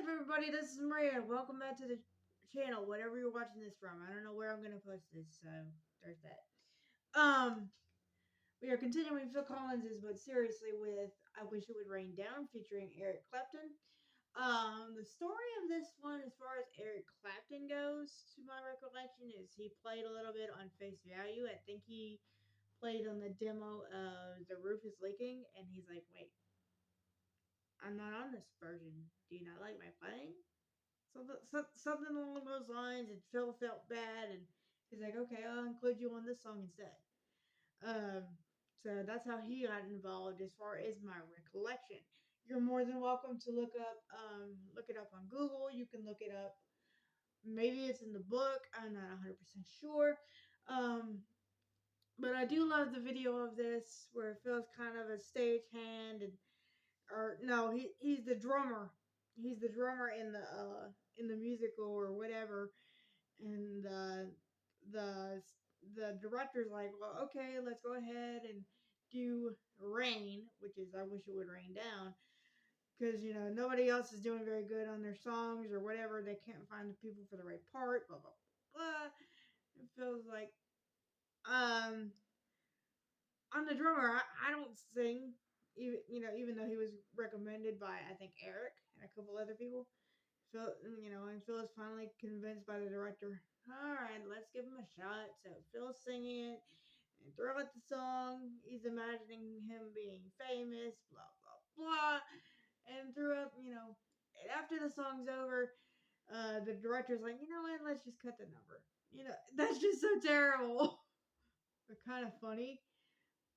up, everybody? This is Maria. Welcome back to the channel, whatever you're watching this from. I don't know where I'm gonna post this, so there's that. We are continuing Phil Collins's "But Seriously" with "I Wish It Would Rain Down" featuring Eric Clapton. The story of this one, as far as Eric Clapton goes, to my recollection, is he played a little bit on face value. I think he played on the demo of "The Roof Is Leaking," and he's like, "Wait, I'm not on this version. Do you not like my playing?" Something along those lines, and Phil felt bad, and he's like, "Okay, I'll include you on this song instead." Um, so that's how he got involved, as far as my recollection. You're more than welcome to look it up on Google. You can look it up. Maybe it's in the book. I'm not 100% sure. Um, but I do love the video of this where Phil's kind of a stagehand, and or no, he's the drummer. He's the drummer in the musical or whatever, and the the director's like, well, okay, let's go ahead and do Rain, which is "I Wish It Would Rain Down," because nobody else is doing very good on their songs or whatever. They can't find the people for the right part. Blah blah blah. It feels like um I'm the drummer. I don't sing, even though he was recommended by, I think, Eric and a couple other people. Phil, and Phil is finally convinced by the director. All right, let's give him a shot. So Phil's singing it, and throughout the song, he's imagining him being famous, blah blah blah. And throughout, and after the song's over, the director's like, you know what? Let's just cut the number. That's just so terrible, but kind of funny.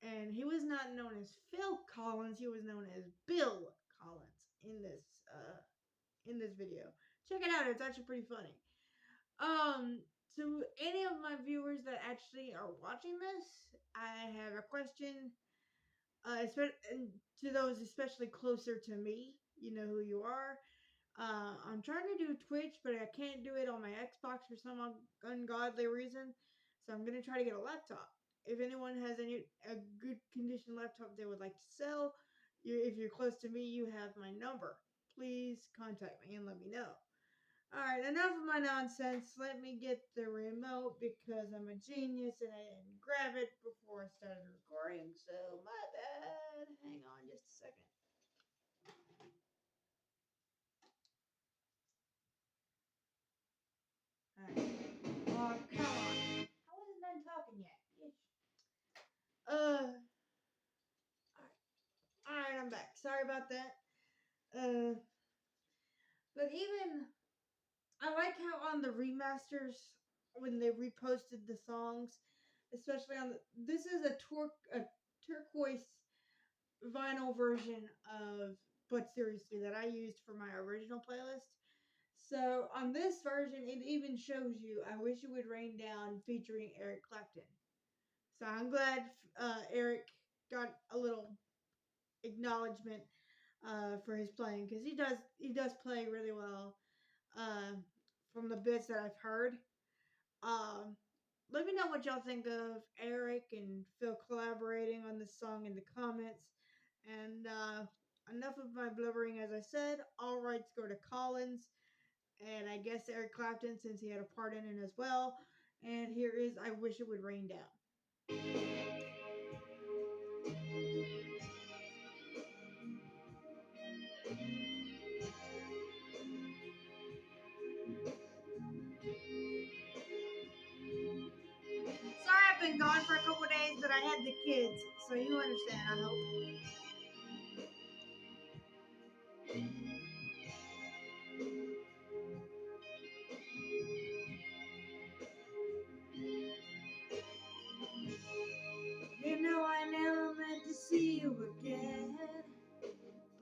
And he was not known as Phil Collins. He was known as Bill Collins in this video. Check it out. It's actually pretty funny. To any of my viewers that actually are watching this, I have a question. And to those especially closer to me, you know who you are. I'm trying to do Twitch, but I can't do it on my Xbox for some ungodly reason. So I'm gonna try to get a laptop. If anyone has a good condition laptop they would like to sell, if you're close to me, you have my number. Please contact me and let me know. All right, enough of my nonsense. Let me get the remote because I'm a genius and I didn't grab it before I started recording. So my bad. Hang on just a second. All right. Oh, come on. I wasn't done talking yet. Uh, all right, I'm back. Sorry about that. Uh, but even I like how on the remasters when they reposted the songs, especially this is a turquoise vinyl version of "But Seriously" that I used for my original playlist. So on this version, it even shows you "I Wish It Would Rain Down" featuring Eric Clapton. So I'm glad Eric got a little acknowledgement for his playing, because he does play really well uh, from the bits that I've heard. Um, Let me know what y'all think of Eric and Phil collaborating on this song in the comments. And enough of my blubbering. As I said, all rights go to Collins, and I guess Eric Clapton, since he had a part in it as well. And here is "I Wish It Would Rain Down." Sorry I've been gone for a couple days, but I had the kids, so you understand, I hope. I never meant to see you again,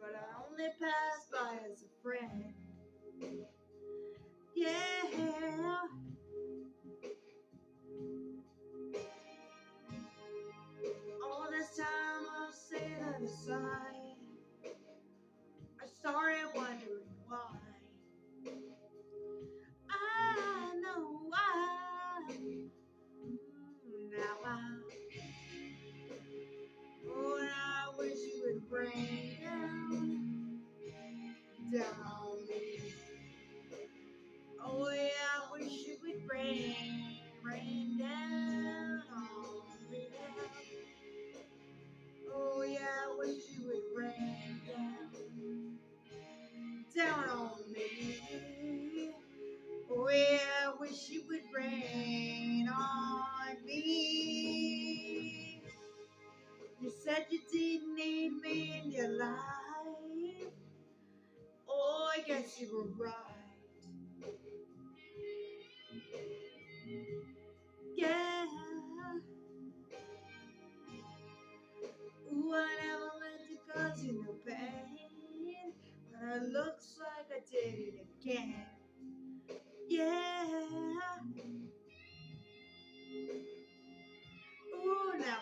but I only passed by as a friend. Yeah. All this time I've sat aside, I started wondering why. I know why. Now I wish you would rain down, down. guess you were right. Yeah. Ooh, I never meant to cause you no pain, but it looks like I did it again. Yeah. Ooh, now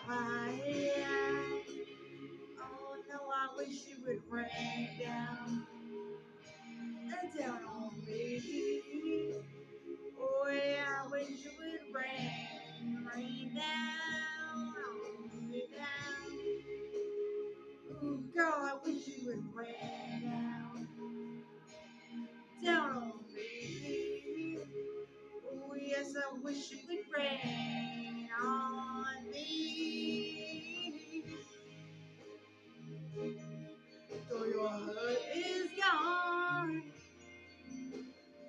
oh no, I wish you would rain down and down on me. Oh yeah, I wish you would rain down on me down. Ooh, girl, I wish you would rain down on me. Oh yes, I wish it would rain on me. Though your hurt is gone,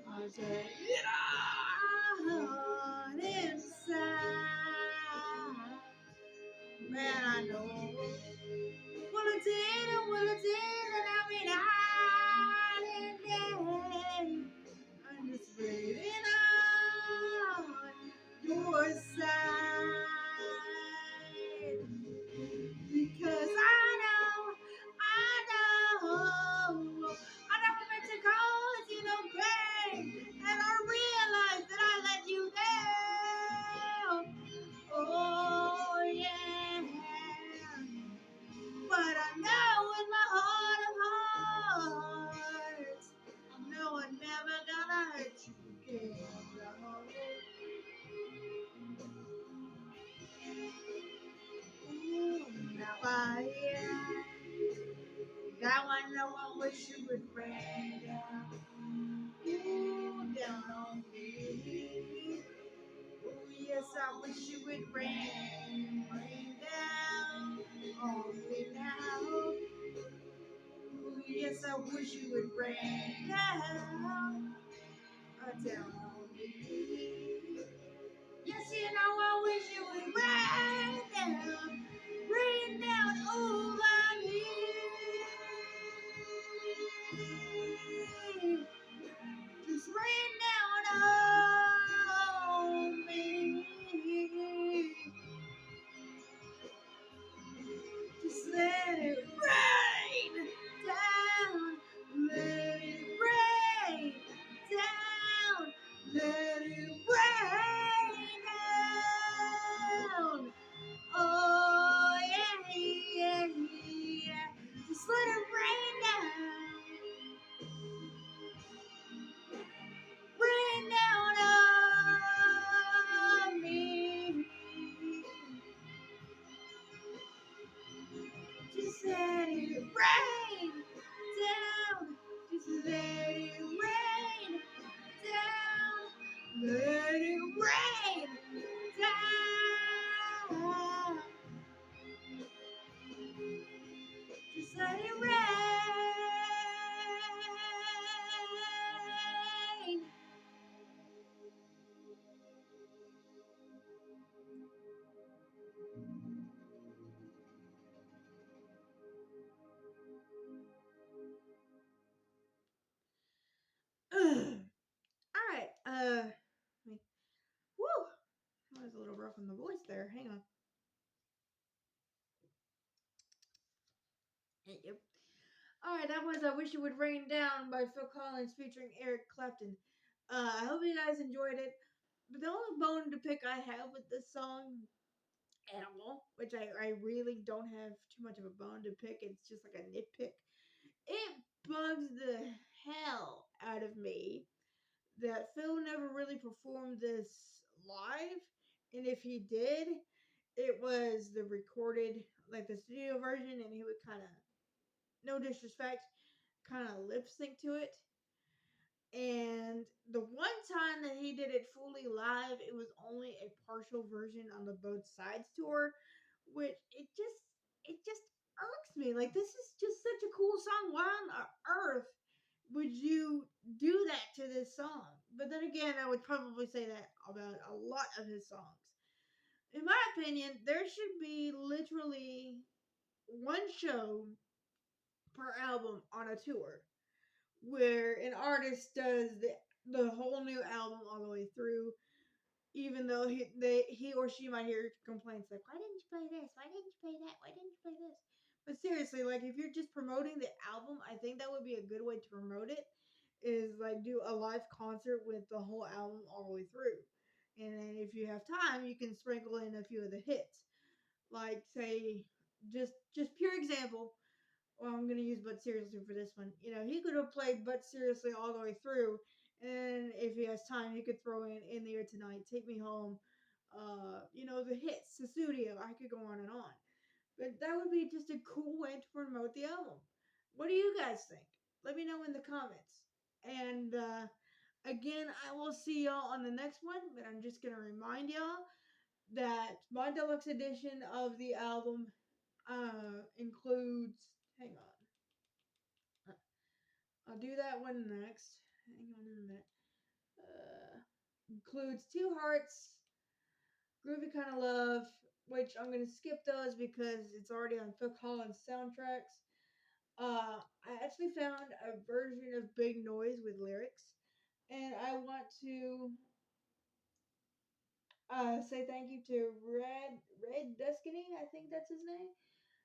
I take it on inside. Man, I know what I did and what I did, and I mean I didn't. I'm just waiting on your side because I never meant to cause you no pain, and I realized that I let you down. Oh yeah, but I know in my heart of hearts, I know I'm never gonna hurt you again. Ooh, now now I know I wish you would rain down, ooh, down on me. Oh yes, I wish you would rain down on me now. Oh yes, I wish you would rain down, down on me. Yes, you know I wish you would rain down over me. Just rain down on me. Just let it rain down. Let it rain down. Let it rain down. Oh yeah, yeah, yeah. Just let it rain down. Rain down on me. Just let it rain down. Just let it rain down. Let it rain down. Just let it rain. All right. Woo. That was a little rough on the voice there. Hang on. Yep. All right, that was "I Wish It Would Rain Down" by Phil Collins featuring Eric Clapton. I hope you guys enjoyed it. But the only bone to pick I have with this song at all, which I really don't have too much of a bone to pick, it's just like a nitpick. It bugs the hell out of me that Phil never really performed this live. And if he did, it was the recorded, like the studio version, and he would kind of, no disrespect, kind of lip sync to it. And the one time that he did it fully live, it was only a partial version on the Both Sides tour, which it just irks me. Like, this is just such a cool song. Why on earth would you do that to this song? But then again, I would probably say that about a lot of his songs. In my opinion, there should be literally one show per album on a tour. where an artist does the whole new album all the way through, even though he or she might hear complaints like, "Why didn't you play this? Why didn't you play that? Why didn't you play this?" But seriously, like if you're just promoting the album, I think that would be a good way to promote it. Is like do a live concert with the whole album all the way through, and then if you have time, you can sprinkle in a few of the hits. Like say, just pure example. Well, I'm gonna use "But Seriously" for this one. You know, he could have played "But Seriously" all the way through, and if he has time, he could throw in the air tonight, "Take Me Home," you know, the hits, the studio. I could go on and on, but that would be just a cool way to promote the album. What do you guys think? Let me know in the comments. And again, I will see y'all on the next one, but I'm just gonna remind y'all that my deluxe edition of the album includes. Hang on. I'll do that one next. Hang on a minute. Includes Two Hearts, Groovy Kind of Love, which I'm going to skip those because it's already on Phil Collins soundtracks. I actually found a version of Big Noise with lyrics, and I want to say thank you to Red Duscany, I think that's his name,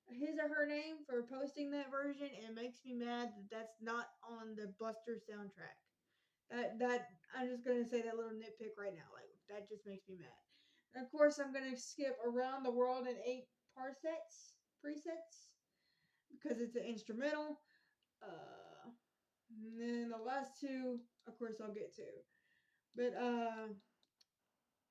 his or her name, for posting that version. And it makes me mad that that's not on the Buster soundtrack. That I'm just gonna say that little nitpick right now. Like that just makes me mad. And of course, I'm gonna skip "Around the World in 8 presets because it's an instrumental. Uh, and then the last two, of course, I'll get to. But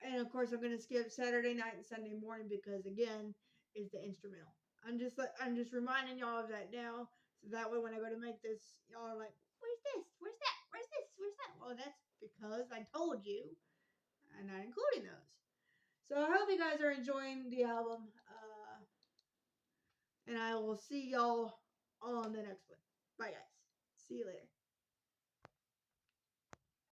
and of course, I'm gonna skip "Saturday Night" and "Sunday Morning" because again, it's the instrumental. I'm just reminding y'all of that now, so that way when I go to make this, y'all are like, "Where's this? Where's that? Where's this? Where's that?" Well, that's because I told you, I'm not including those. So I hope you guys are enjoying the album, and I will see y'all on the next one. Bye, guys. See you later.